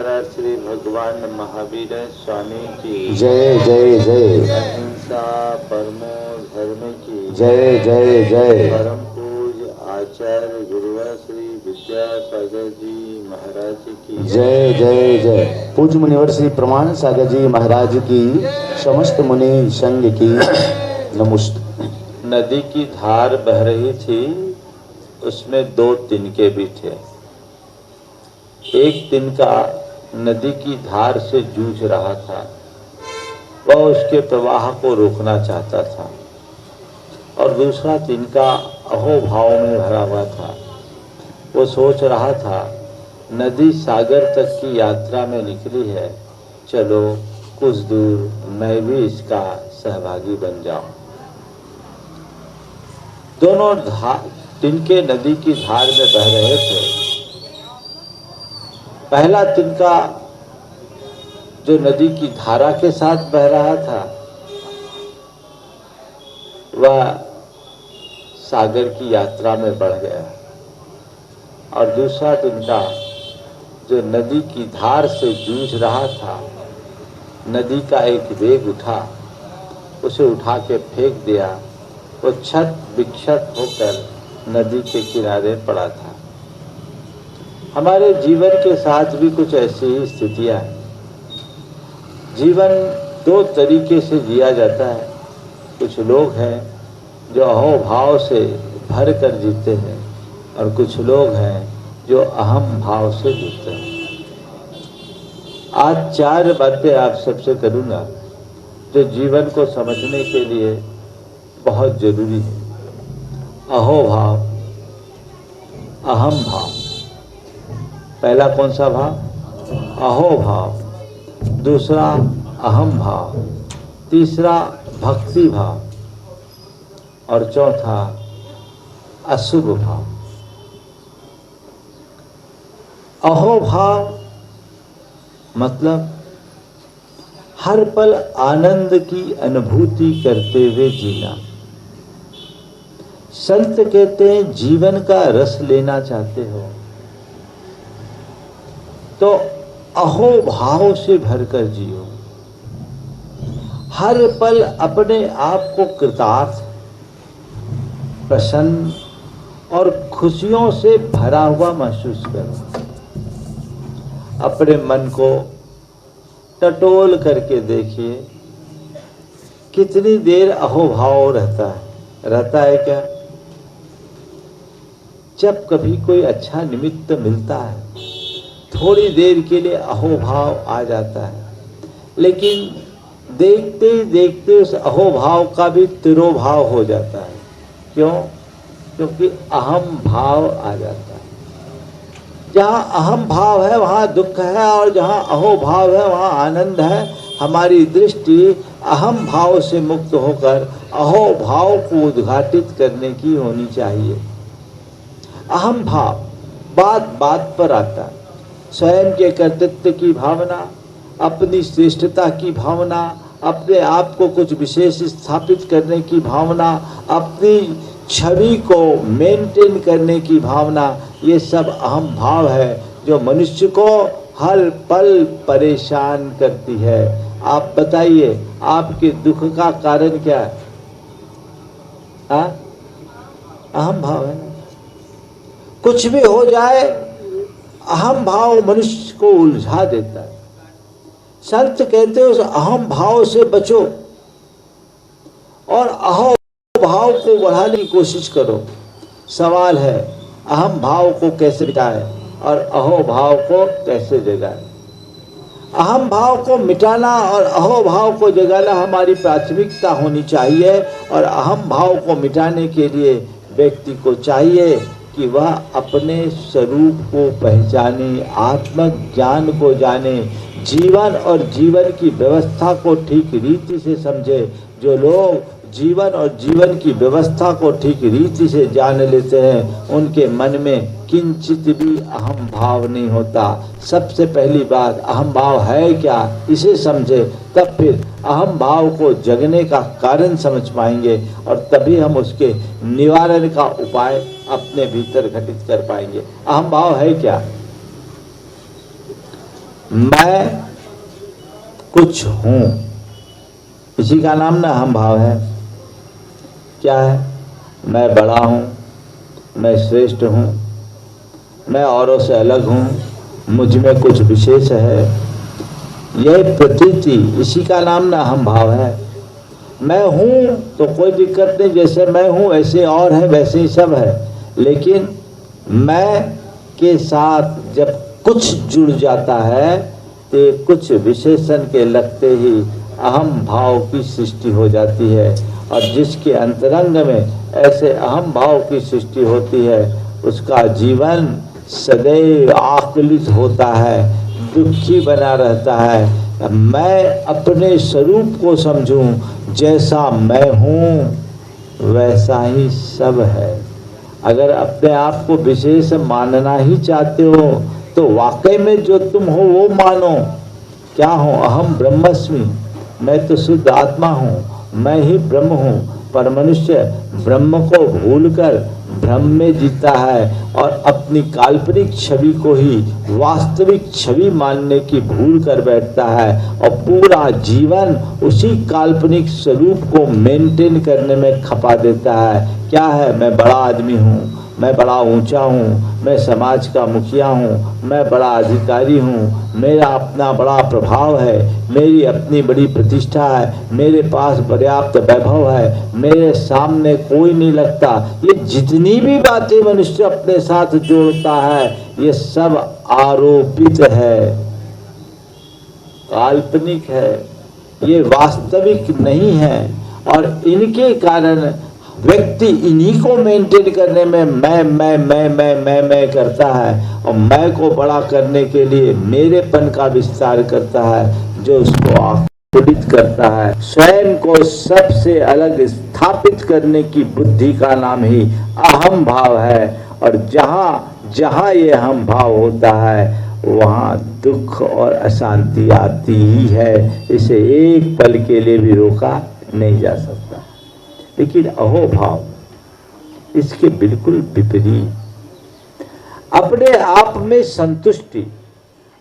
श्री भगवान महावीर स्वामी की जय जय जय। अहिंसा परमो धर्म की जय जय जय। परम पूज आचार्य गुरुवर श्री विद्यासागर जी महाराज की जय जय जय। पूज्य मुनिवर श्री प्रमाण सागर जी महाराज की समस्त मुनि संघ की नमस्ते। नदी की धार बह रही थी, उसमें दो तिनके भी थे। एक तिनका नदी की धार से जूझ रहा था, वह उसके प्रवाह को रोकना चाहता था, और दूसरा तिनका अहोभाव में भरा हुआ था। वो सोच रहा था, नदी सागर तक की यात्रा में निकली है, चलो कुछ दूर मैं भी इसका सहभागी बन जाऊं। दोनों तिनके नदी की धार में बह रहे थे। पहला तिनका जो नदी की धारा के साथ बह रहा था, वह सागर की यात्रा में बढ़ गया, और दूसरा तिनका जो नदी की धार से जूझ रहा था, नदी का एक वेग उठा, उसे उठा के फेंक दिया। वो छत विक्षत होकर नदी के किनारे पड़ा था। हमारे जीवन के साथ भी कुछ ऐसी ही स्थितियां हैं। जीवन दो तरीके से जिया जाता है। कुछ लोग हैं जो अहोभाव से भर कर जीते हैं, और कुछ लोग हैं जो अहम भाव से जीते हैं। आज चार बातें आप सबसे करूँगा जो जीवन को समझने के लिए बहुत जरूरी है। अहोभाव, अहम भाव। पहला कौन सा भाव? अहोभाव। दूसरा अहम भाव। तीसरा भक्ति भाव, और चौथा अशुभ भाव। अहोभाव मतलब हर पल आनंद की अनुभूति करते हुए जीना। संत कहते हैं, जीवन का रस लेना चाहते हो तो अहोभाव से भरकर जियो। हर पल अपने आप को कृतार्थ, प्रसन्न और खुशियों से भरा हुआ महसूस करो। अपने मन को टटोल करके देखिए, कितनी देर अहोभाव रहता है क्या? जब कभी कोई अच्छा निमित्त मिलता है, थोड़ी देर के लिए अहोभाव आ जाता है, लेकिन देखते ही देखते उस अहोभाव का भी तिरोभाव हो जाता है। क्यों? क्योंकि अहम भाव आ जाता है। जहाँ अहम भाव है वहाँ दुख है, और जहाँ अहोभाव है वहाँ आनंद है। हमारी दृष्टि अहम भाव से मुक्त होकर अहोभाव को उद्घाटित करने की होनी चाहिए। अहम भाव बात बात पर आता है। स्वयं के कर्तृत्व की भावना, अपनी श्रेष्ठता की भावना, अपने आप को कुछ विशेष स्थापित करने की भावना, अपनी छवि को मेंटेन करने की भावना, ये सब अहम भाव है जो मनुष्य को हर पल परेशान करती है। आप बताइए, आपके दुख का कारण क्या है? अहम भाव है। कुछ भी हो जाए, अहम भाव मनुष्य को उलझा देता है। संत कहते हैं, उस अहम भाव से बचो और अहो भाव को बढ़ाने की कोशिश करो। सवाल है, अहम भाव को कैसे मिटाएं और अहो भाव को कैसे जगाएं? अहम भाव को मिटाना और अहो भाव को जगाना हमारी प्राथमिकता होनी चाहिए। और अहम भाव को मिटाने के लिए व्यक्ति को चाहिए कि वह अपने स्वरूप को पहचाने, आत्मज्ञान को जाने, जीवन और जीवन की व्यवस्था को ठीक रीति से समझे। जो लोग जीवन और जीवन की व्यवस्था को ठीक रीति से जान लेते हैं, उनके मन में किंचित भी अहम भाव नहीं होता। सबसे पहली बात, अहम भाव है क्या, इसे समझे, तब फिर अहम भाव को जगने का कारण समझ पाएंगे, और तभी हम उसके निवारण का उपाय अपने भीतर घटित कर पाएंगे। अहम भाव है क्या? मैं कुछ हूँ, इसी का नाम ना अहम भाव है। क्या है? मैं बड़ा हूँ, मैं श्रेष्ठ हूँ, मैं औरों से अलग हूँ, मुझ में कुछ विशेष है, यह प्रतीति, इसी का नाम ना अहम भाव है। मैं हूँ तो कोई दिक्कत नहीं, जैसे मैं हूँ ऐसे और है, वैसे ही सब है। लेकिन मैं के साथ जब कुछ जुड़ जाता है तो कुछ विशेषण के लगते ही अहम भाव की सृष्टि हो जाती है। और जिसके अंतरंग में ऐसे अहम भाव की सृष्टि होती है उसका जीवन सदैव आकुलित होता है, दुखी बना रहता है। मैं अपने स्वरूप को समझूं, जैसा मैं हूँ वैसा ही सब है। अगर अपने आप को विशेष मानना ही चाहते हो तो वाकई में जो तुम हो वो मानो। क्या हो? अहम ब्रह्मस्मि, मैं तो शुद्ध आत्मा हूँ, मैं ही ब्रह्म हूँ। पर मनुष्य ब्रह्म को भूलकर भ्रम में जीता है और अपनी काल्पनिक छवि को ही वास्तविक छवि मानने की भूल कर बैठता है और पूरा जीवन उसी काल्पनिक स्वरूप को मेंटेन करने में खपा देता है। क्या है? मैं बड़ा आदमी हूँ, मैं बड़ा ऊंचा हूँ, मैं समाज का मुखिया हूँ, मैं बड़ा अधिकारी हूँ, मेरा अपना बड़ा प्रभाव है, मेरी अपनी बड़ी प्रतिष्ठा है, मेरे पास पर्याप्त वैभव है, मेरे सामने कोई नहीं लगता। ये जितनी भी बातें मनुष्य अपने साथ जोड़ता है ये सब आरोपित है, काल्पनिक है, ये वास्तविक नहीं है। और इनके कारण व्यक्ति इन्हीं को मेंटेन करने में मैं करता है और मैं को बड़ा करने के लिए मेरेपन का विस्तार करता है, जो उसको आकुलित करता है। स्वयं को सबसे अलग स्थापित करने की बुद्धि का नाम ही अहम भाव है। और जहाँ जहाँ ये अहम भाव होता है वहाँ दुख और अशांति आती ही है। इसे एक पल के लिए भी रोका नहीं जा सकता। लेकिन अहोभाव इसके बिल्कुल विपरीत, अपने आप में संतुष्टि,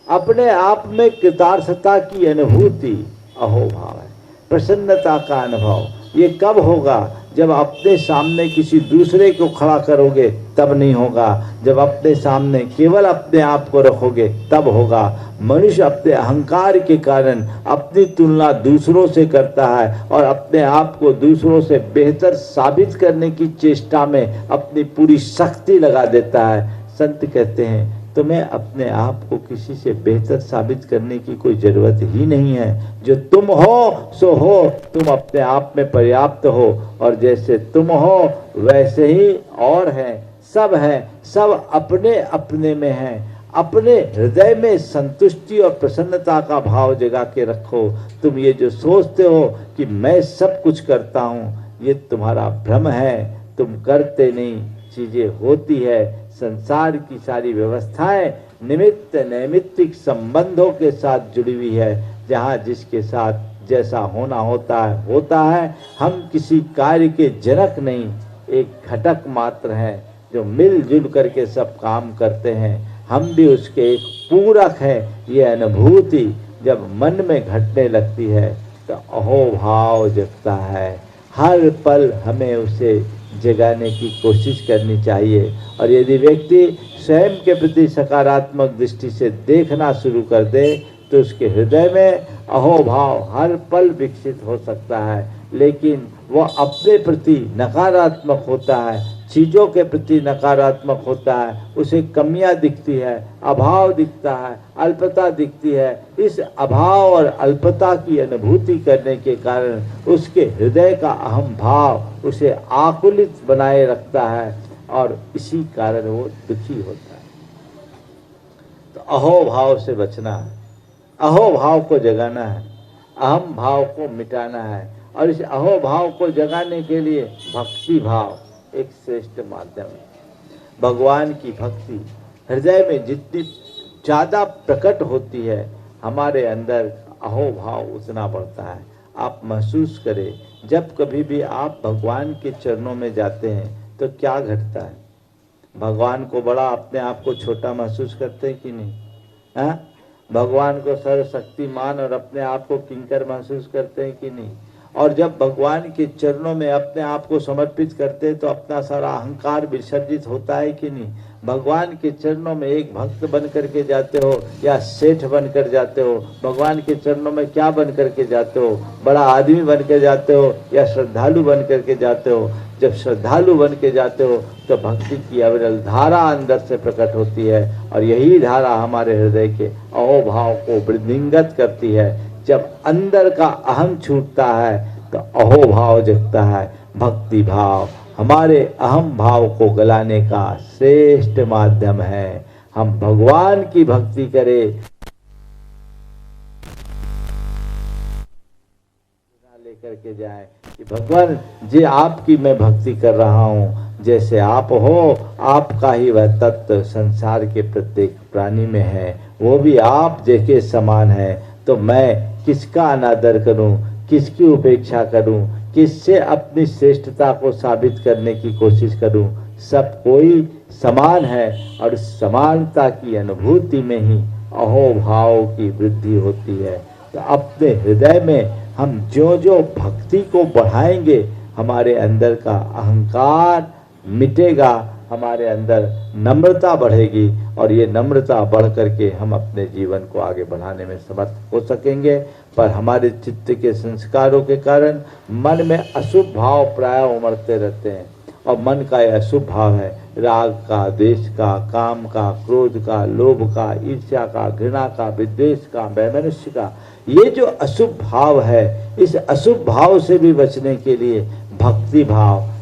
अपने आप में कृतार्थता की अनुभूति अहोभाव है। प्रसन्नता का अनुभव ये कब होगा? जब अपने सामने किसी दूसरे को खड़ा करोगे तब नहीं होगा, जब अपने सामने केवल अपने आप को रखोगे तब होगा। मनुष्य अपने अहंकार के कारण अपनी तुलना दूसरों से करता है और अपने आप को दूसरों से बेहतर साबित करने की चेष्टा में अपनी पूरी शक्ति लगा देता है। संत कहते हैं तुम्हें अपने आप को किसी से बेहतर साबित करने की कोई जरूरत ही नहीं है। जो तुम हो सो हो, तुम अपने आप में पर्याप्त हो और जैसे तुम हो वैसे ही और है, सब अपने अपने में है। अपने हृदय में संतुष्टि और प्रसन्नता का भाव जगा के रखो। तुम ये जो सोचते हो कि मैं सब कुछ करता हूँ, ये तुम्हारा भ्रम है। तुम करते नहीं, चीजें होती है। संसार की सारी व्यवस्थाएं निमित्त नैमित्तिक संबंधों के साथ जुड़ी हुई है। जहाँ जिसके साथ जैसा होना होता है। हम किसी कार्य के जनक नहीं, एक घटक मात्र हैं जो मिलजुल करके सब काम करते हैं। हम भी उसके एक पूरक हैं। ये अनुभूति जब मन में घटने लगती है तो अहोभाव जगता है। हर पल हमें उसे जगाने की कोशिश करनी चाहिए। और यदि व्यक्ति स्वयं के प्रति सकारात्मक दृष्टि से देखना शुरू कर दे तो उसके हृदय में अहोभाव हर पल विकसित हो सकता है। लेकिन वह अपने प्रति नकारात्मक होता है, चीज़ों के प्रति नकारात्मक होता है, उसे कमियां दिखती है, अभाव दिखता है, अल्पता दिखती है। इस अभाव और अल्पता की अनुभूति करने के कारण उसके हृदय का अहम भाव उसे आकुलित बनाए रखता है और इसी कारण वो दुखी होता है। तो अहोभाव से बचना है, अहोभाव को जगाना है, अहम भाव को मिटाना है। और इस अहोभाव को जगाने के लिए भक्ति भाव एक श्रेष्ठ माध्यम है। भगवान की भक्ति हृदय में जितनी ज़्यादा प्रकट होती है, हमारे अंदर अहोभाव उतना बढ़ता है। आप महसूस करें, जब कभी भी आप भगवान के चरणों में जाते हैं तो क्या घटता है? भगवान को बड़ा, अपने आप को छोटा महसूस करते हैं कि नहीं? हाँ? भगवान को सर्वशक्तिमान और अपने आप को किंकर महसूस करते हैं कि नहीं? और जब भगवान के चरणों में अपने आप को समर्पित करते हैं तो अपना सारा अहंकार विसर्जित होता है कि नहीं? भगवान के चरणों में एक भक्त बन करके जाते हो या सेठ बनकर जाते हो? भगवान के चरणों में क्या बन करके जाते हो? बड़ा आदमी बन के जाते हो या श्रद्धालु बन करके जाते हो? जब श्रद्धालु बन के जाते हो तो भक्ति की अविरल धारा अंदर से प्रकट होती है और यही धारा हमारे हृदय के अहोभाव को वृद्धिंगत करती है। जब अंदर का अहम छूटता है तो अहोभाव जगता है। भक्ति भाव हमारे अहम भाव को गलाने का श्रेष्ठ माध्यम है। हम भगवान की भक्ति करें, लेकर के जाए कि भगवान जी आपकी मैं भक्ति कर रहा हूँ, जैसे आप हो आपका ही वह तत्व संसार के प्रत्येक प्राणी में है, वो भी आप जैसे समान है। तो मैं किसका अनादर करूं, किसकी उपेक्षा करूं, किससे अपनी श्रेष्ठता को साबित करने की कोशिश करूं? सब कोई समान है और समानता की अनुभूति में ही अहोभाव की वृद्धि होती है। तो अपने हृदय में हम जो जो भक्ति को बढ़ाएंगे हमारे अंदर का अहंकार मिटेगा, हमारे अंदर नम्रता बढ़ेगी और ये नम्रता बढ़ करके हम अपने जीवन को आगे बढ़ाने में समर्थ हो सकेंगे। पर हमारे चित्त के संस्कारों के कारण मन में अशुभ भाव प्राय उमड़ते रहते हैं और मन का यह अशुभ भाव है राग का, द्वेष का, काम का, क्रोध का, लोभ का, ईर्ष्या का, घृणा का, विद्वेष का, वैमनस्य का। ये जो अशुभ भाव है, इस अशुभ भाव से भी बचने के लिए भक्ति भाव